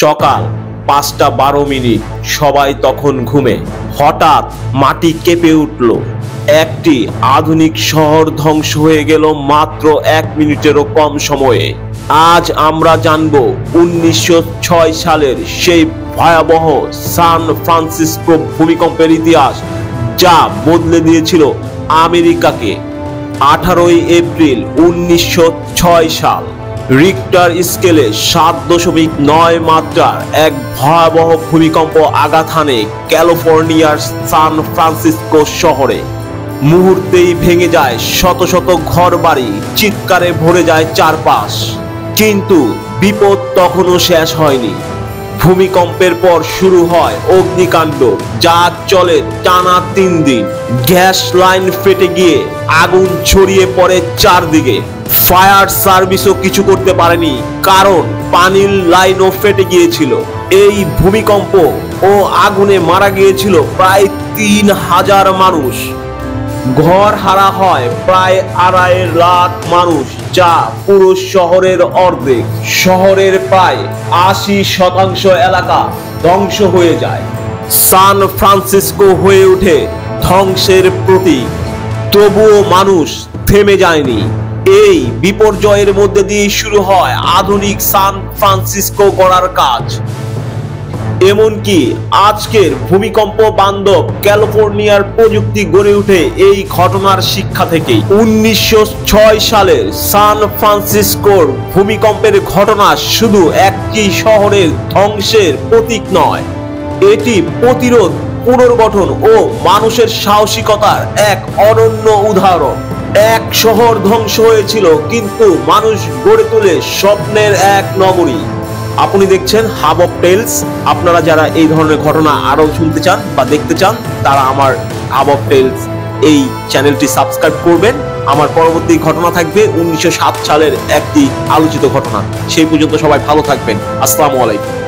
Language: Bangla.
সকাল ৫টা ১২ মিনিট, সবাই তখন ঘুমে। হঠাৎ মাটি কেঁপে উঠল। একটি আধুনিক শহর ধ্বংস হয়ে গেল মাত্র ১ মিনিটেরও কম সময়ে। আজ আমরা জানব ১৯০৬ সালের সেই ভয়াবহ সান ফ্রান্সিসকো ভূমিকম্পের ইতিহাস, যা বদলে দিয়েছিল আমেরিকাকে। ১৮ই এপ্রিল ১৯০৬ সাল, রিক্টার স্কেলে ৭.৯ মাত্রার এক ভয়াবহ ভূমিকম্প আঘাত হানে ক্যালিফোর্নিয়ার সান ফ্রান্সিসকো শহরে। মুহূর্তেই ভেঙে যায় শত শত ঘরবাড়ি, চিৎকারে ভরে যায় চারপাশ। কিন্তু বিপদ তখনও শেষ হয়নি। ভূমিকম্পের পর শুরু হয় অগ্নিকাণ্ড, যা চলে টানা ৩ দিন। গ্যাস লাইন ফেটে গিয়ে আগুন ছড়িয়ে পড়ে চারদিকে। ফায়ার সার্ভিসও কিছু করতে পারেনি, কারণ পানির লাইনও ফেটে গিয়েছিল। এই ভূমিকম্প ও আগুনে মারা গিয়েছিল প্রায় ৩,০০০ মানুষ। ঘর হারা হয় প্রায় ২.৫ লাখ মানুষ, যা পুরো শহরের অর্ধেক। শহরের প্রায় ৮০% এলাকা ধ্বংস হয়ে যায়। সান ফ্রান্সিসকো হয়ে ওঠে ধ্বংসের প্রতীক। তবুও মানুষ থেমে যায়নি। এই বিপর্যয়ের মধ্যে দিয়ে শুরু হয় আধুনিক সান ফ্রান্সিসকো গড়ার কাজ। এমনকি আজকের ভূমিকম্প বান্ধব ক্যালিফোর্নিয়ার প্রযুক্তি গড়ে ওঠে এই ঘটনার শিক্ষা থেকেই। ১৯০৬ সালের সান ফ্রান্সিসকোর ভূমিকম্পের ঘটনা শুধু একটি শহরের ধ্বংসের প্রতীক নয়, এটি প্রতিরোধ, পুনর্গঠন ও মানুষের সাহসিকতার এক অনন্য উদাহরণ। এক শহর ধ্বংস হয়েছিল, কিন্তু মানুষ গড়ে তোলে স্বপ্নের এক নগরী। আপনি দেখছেন হাব অফ টেলস। আপনারা যারা এই ধরনের ঘটনা আরো শুনতে চান বা দেখতে চান, তারা আমার হাব অফ টেলস এই চ্যানেলটি সাবস্ক্রাইব করবেন। আমার পরবর্তী ঘটনা থাকবে ১৯০৭ সালের একটি আলোচিত ঘটনা। সেই পর্যন্ত সবাই ভালো থাকবেন। আসসালামু আলাইকুম।